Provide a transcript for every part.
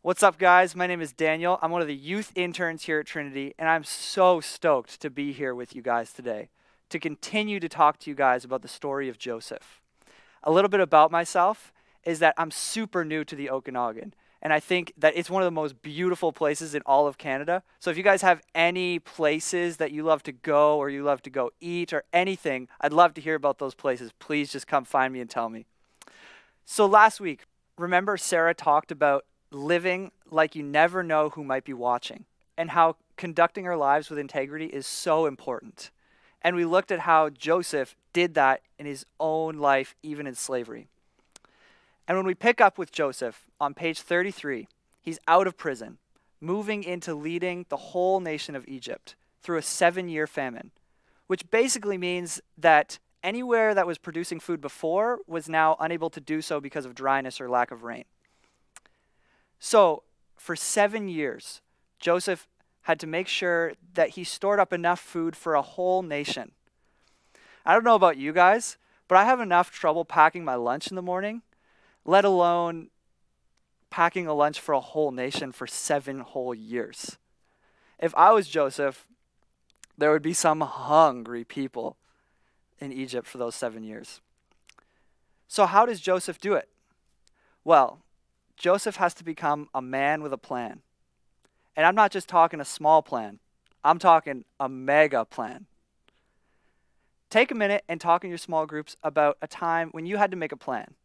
What's up, guys? My name is Daniel. I'm one of the youth interns here at Trinity, and I'm so stoked to be here with you guys today to continue to talk to you guys about the story of Joseph. A little bit about myself is that I'm super new to the Okanagan, and I think that it's one of the most beautiful places in all of Canada. So if you guys have any places that you love to go or you love to go eat or anything, I'd love to hear about those places. Please just come find me and tell me. So last week, remember Sarah talked about living like you never know who might be watching and how conducting our lives with integrity is so important. And we looked at how Joseph did that in his own life, even in slavery. And when we pick up with Joseph on page 33, he's out of prison, moving into leading the whole nation of Egypt through a 7-year famine, which basically means that anywhere that was producing food before was now unable to do so because of dryness or lack of rain. So for 7 years, Joseph had to make sure that he stored up enough food for a whole nation. I don't know about you guys, but I have enough trouble packing my lunch in the morning, let alone packing a lunch for a whole nation for 7 whole years. If I was Joseph, there would be some hungry people in Egypt for those 7 years. So how does Joseph do it? Well, Joseph has to become a man with a plan. And I'm not just talking a small plan. I'm talking a mega plan. Take a minute and talk in your small groups about a time when you had to make a plan.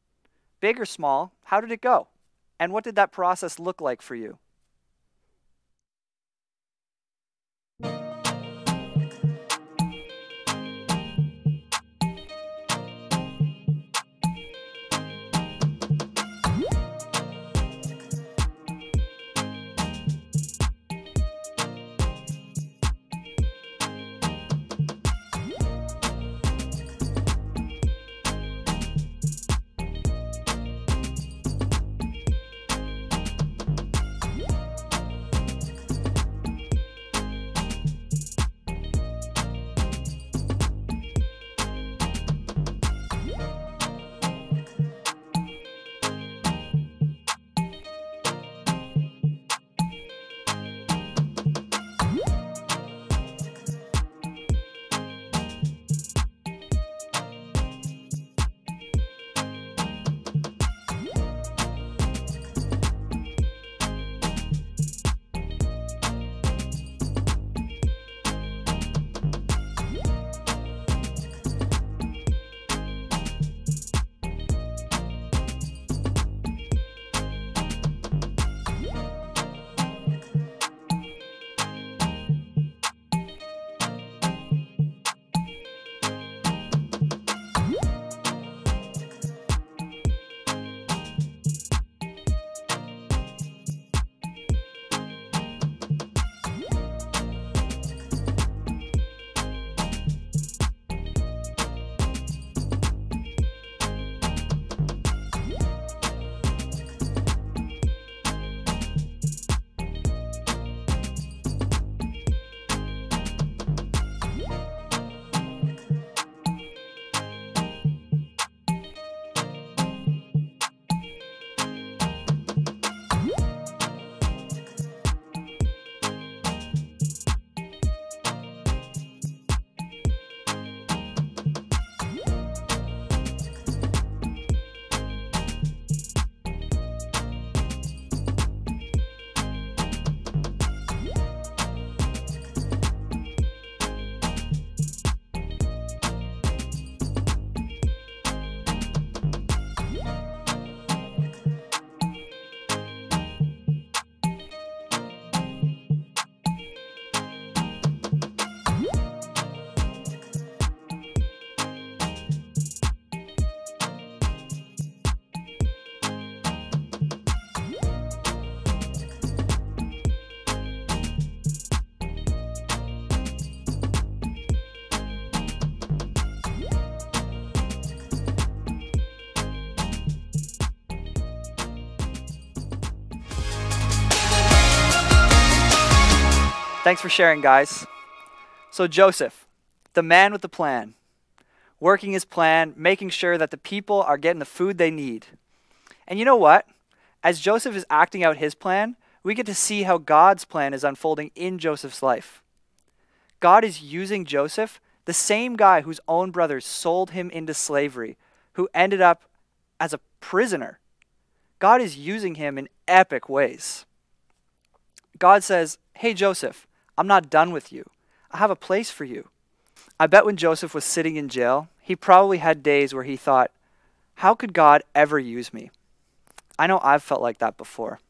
Big or small, how did it go? And what did that process look like for you? Thanks for sharing, guys. So Joseph, the man with the plan, working his plan, making sure that the people are getting the food they need. And you know what? As Joseph is acting out his plan, we get to see how God's plan is unfolding in Joseph's life. God is using Joseph, the same guy whose own brothers sold him into slavery, who ended up as a prisoner. God is using him in epic ways. God says, "Hey Joseph, I'm not done with you. I have a place for you." I bet when Joseph was sitting in jail, he probably had days where he thought, how could God ever use me? I know I've felt like that before.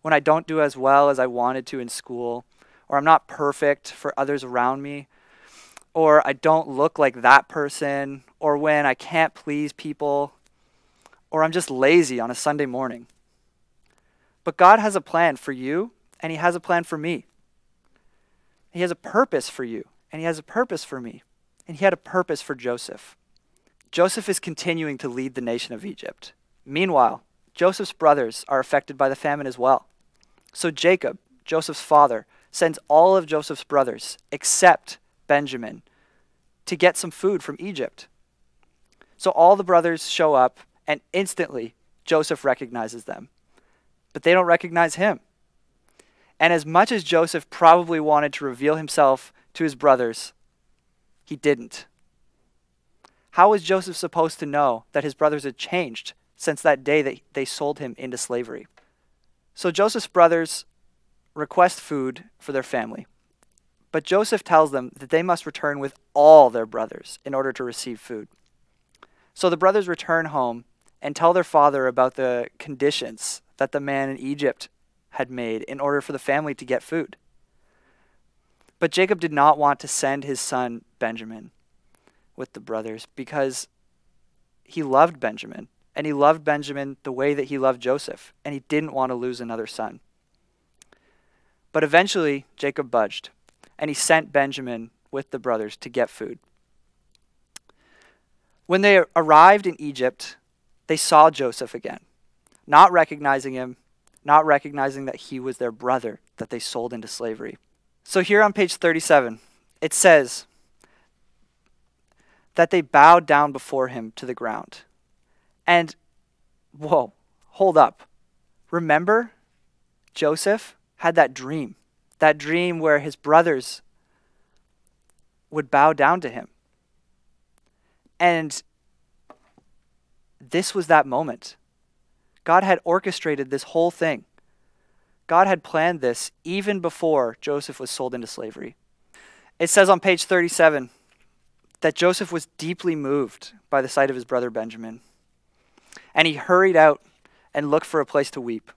When I don't do as well as I wanted to in school, or I'm not perfect for others around me, or I don't look like that person, or when I can't please people, or I'm just lazy on a Sunday morning. But God has a plan for you, and he has a plan for me. He has a purpose for you, and he has a purpose for me. And he had a purpose for Joseph. Joseph is continuing to lead the nation of Egypt. Meanwhile, Joseph's brothers are affected by the famine as well. So Jacob, Joseph's father, sends all of Joseph's brothers, except Benjamin, to get some food from Egypt. So all the brothers show up, and instantly Joseph recognizes them. But they don't recognize him. And as much as Joseph probably wanted to reveal himself to his brothers, he didn't. How was Joseph supposed to know that his brothers had changed since that day that they sold him into slavery? So Joseph's brothers request food for their family. But Joseph tells them that they must return with all their brothers in order to receive food. So the brothers return home and tell their father about the conditions that the man in Egypt had made in order for the family to get food. But Jacob did not want to send his son Benjamin with the brothers because he loved Benjamin, and he loved Benjamin the way that he loved Joseph, and he didn't want to lose another son. But eventually, Jacob budged, and he sent Benjamin with the brothers to get food. When they arrived in Egypt, they saw Joseph again, not recognizing him, not recognizing that he was their brother that they sold into slavery. So here on page 37, it says that they bowed down before him to the ground. And, whoa, hold up. Remember, Joseph had that dream where his brothers would bow down to him. And this was that moment. God had orchestrated this whole thing. God had planned this even before Joseph was sold into slavery. It says on page 37 that Joseph was deeply moved by the sight of his brother Benjamin. And he hurried out and looked for a place to weep.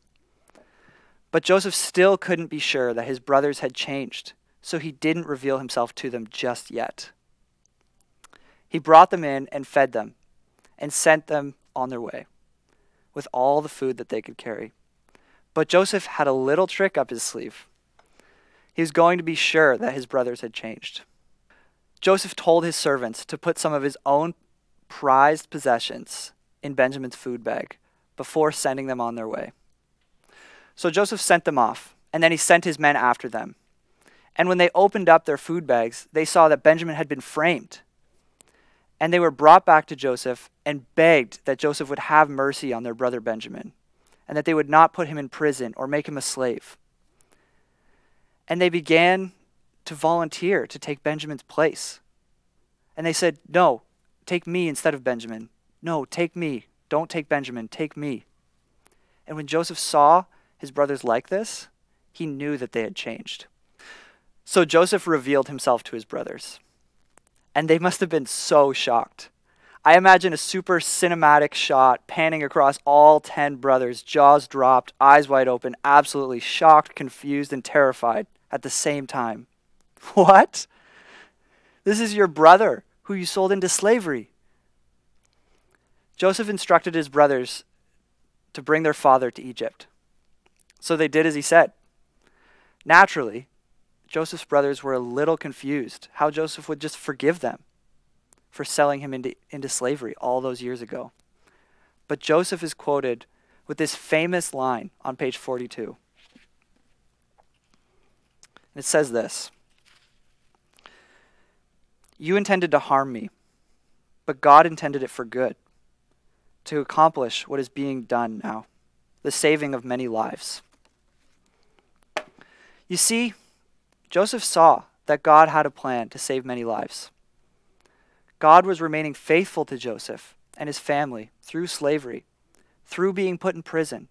But Joseph still couldn't be sure that his brothers had changed, so he didn't reveal himself to them just yet. He brought them in and fed them and sent them on their way with all the food that they could carry. But Joseph had a little trick up his sleeve. He was going to be sure that his brothers had changed. Joseph told his servants to put some of his own prized possessions in Benjamin's food bag before sending them on their way. So Joseph sent them off, and then he sent his men after them. And when they opened up their food bags, they saw that Benjamin had been framed. And they were brought back to Joseph and begged that Joseph would have mercy on their brother Benjamin, and that they would not put him in prison or make him a slave. And they began to volunteer to take Benjamin's place. And they said, "No, take me instead of Benjamin. No, take me. Don't take Benjamin, take me." And when Joseph saw his brothers like this, he knew that they had changed. So Joseph revealed himself to his brothers. And they must have been so shocked. I imagine a super cinematic shot panning across all 10 brothers, jaws dropped, eyes wide open, absolutely shocked, confused, and terrified at the same time. What? This is your brother who you sold into slavery. Joseph instructed his brothers to bring their father to Egypt. So they did as he said. Naturally, Joseph's brothers were a little confused how Joseph would just forgive them for selling him into slavery all those years ago. But Joseph is quoted with this famous line on page 42. And it says this: "You intended to harm me, but God intended it for good, to accomplish what is being done now, the saving of many lives. You see, Joseph saw that God had a plan to save many lives. God was remaining faithful to Joseph and his family through slavery, through being put in prison.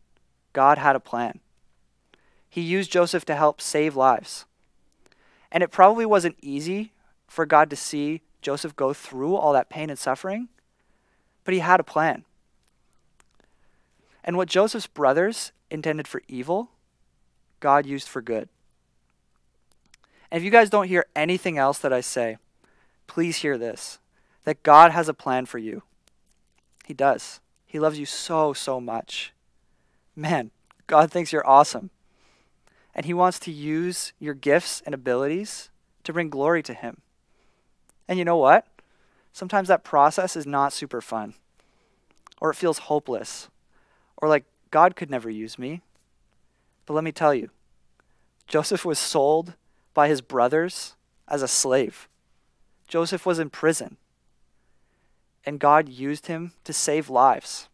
God had a plan. He used Joseph to help save lives. And it probably wasn't easy for God to see Joseph go through all that pain and suffering, but he had a plan. And what Joseph's brothers intended for evil, God used for good. And if you guys don't hear anything else that I say, please hear this, that God has a plan for you. He does. He loves you so, so much. Man, God thinks you're awesome. And he wants to use your gifts and abilities to bring glory to him. And you know what? Sometimes that process is not super fun. Or it feels hopeless. Or like, God could never use me. But let me tell you, Joseph was sold by his brothers as a slave. Joseph was in prison. And God used him to save lives.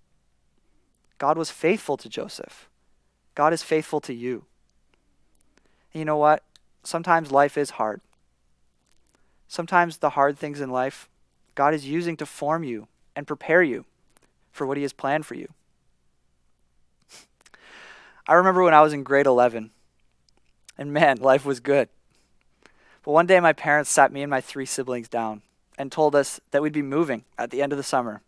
God was faithful to Joseph. God is faithful to you. And you know what? Sometimes life is hard. Sometimes the hard things in life, God is using to form you and prepare you for what he has planned for you. I remember when I was in grade 11, and man, life was good. But one day my parents sat me and my 3 siblings down and told us that we'd be moving at the end of the summer.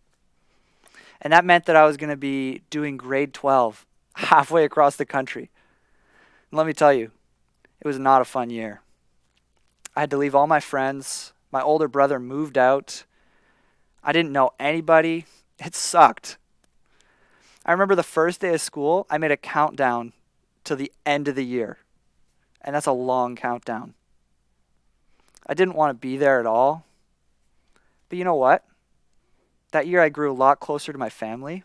And that meant that I was going to be doing grade 12 halfway across the country. And let me tell you, it was not a fun year. I had to leave all my friends. My older brother moved out. I didn't know anybody. It sucked. I remember the first day of school, I made a countdown to the end of the year. And that's a long countdown. I didn't want to be there at all. But you know what? That year I grew a lot closer to my family.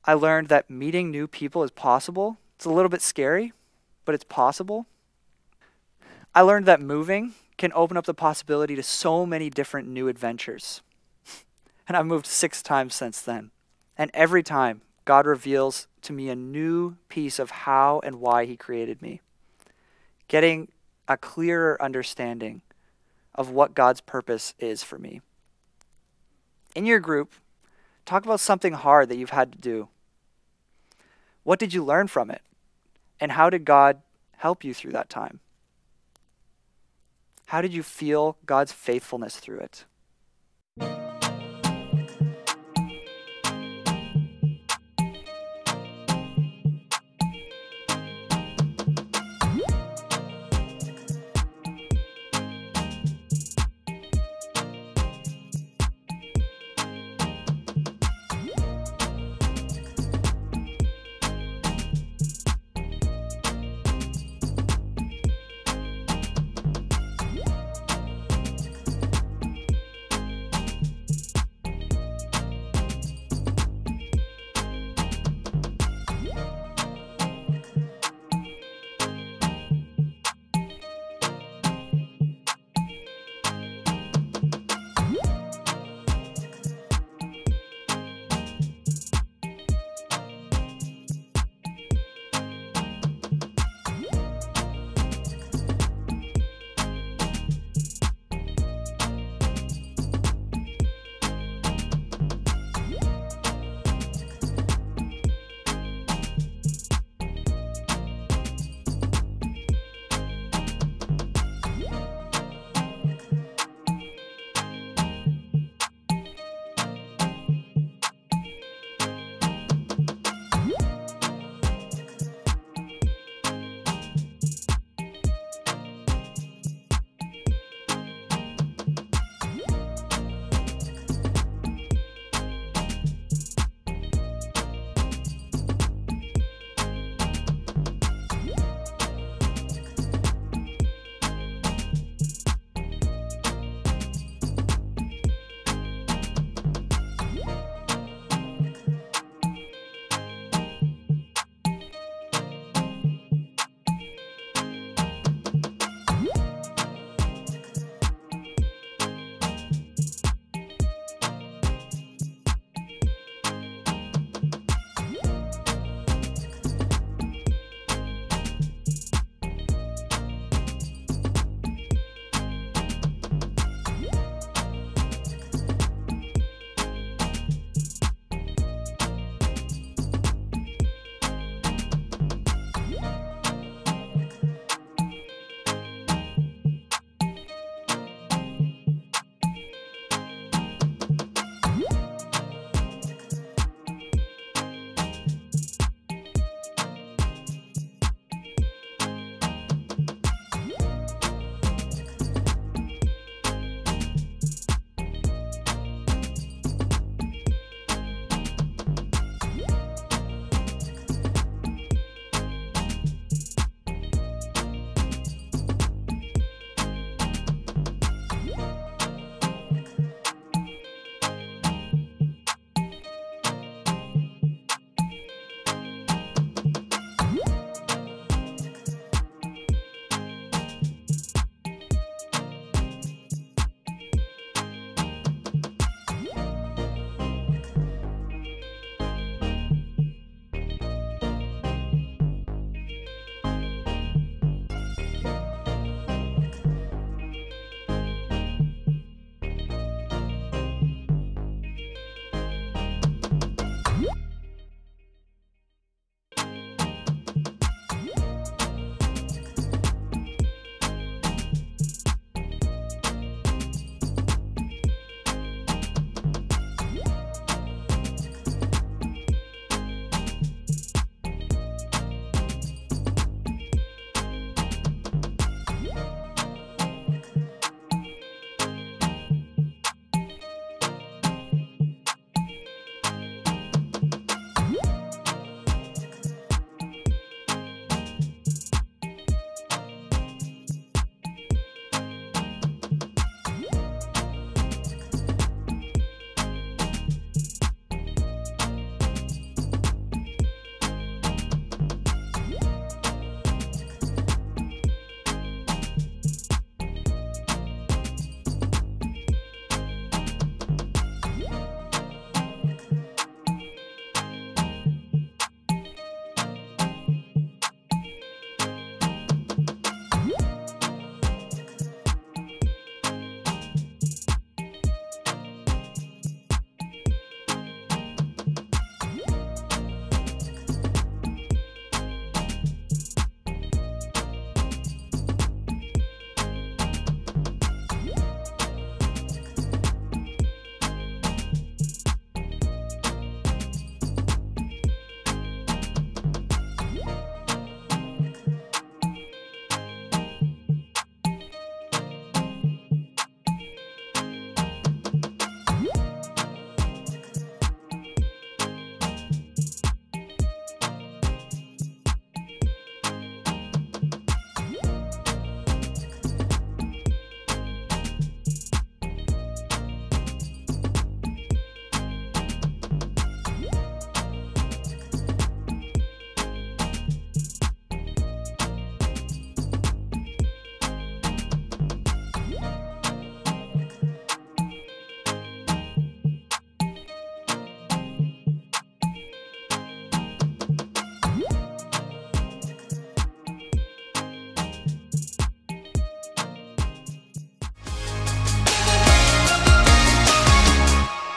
I learned that meeting new people is possible. It's a little bit scary, but it's possible. I learned that moving can open up the possibility to so many different new adventures. And I've moved 6 times since then. And every time, God reveals to me a new piece of how and why he created me. Getting a clearer understanding of what God's purpose is for me. In your group, talk about something hard that you've had to do. What did you learn from it? And how did God help you through that time? How did you feel God's faithfulness through it?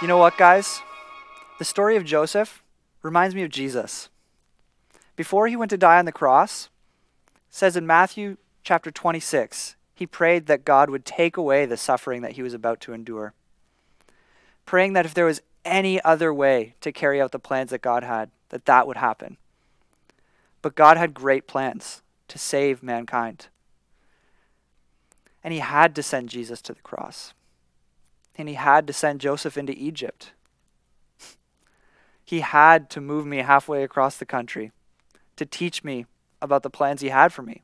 know what, guys? The story of Joseph reminds me of Jesus. Before he went to die on the cross, it says in Matthew chapter 26, he prayed that God would take away the suffering that he was about to endure. Praying that if there was any other way to carry out the plans that God had, that would happen. But God had great plans to save mankind. And he had to send Jesus to the cross. And he had to send Joseph into Egypt. He had to move me halfway across the country to teach me about the plans he had for me.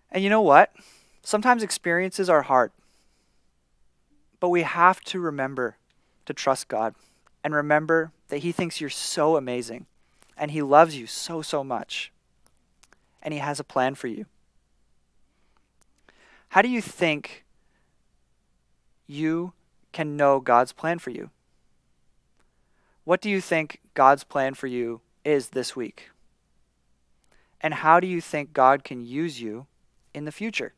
And you know what? Sometimes experiences are hard. But we have to remember to trust God and remember that he thinks you're so amazing and he loves you so, so much. And he has a plan for you. How do you think you can know God's plan for you? What do you think God's plan for you is this week? And how do you think God can use you in the future?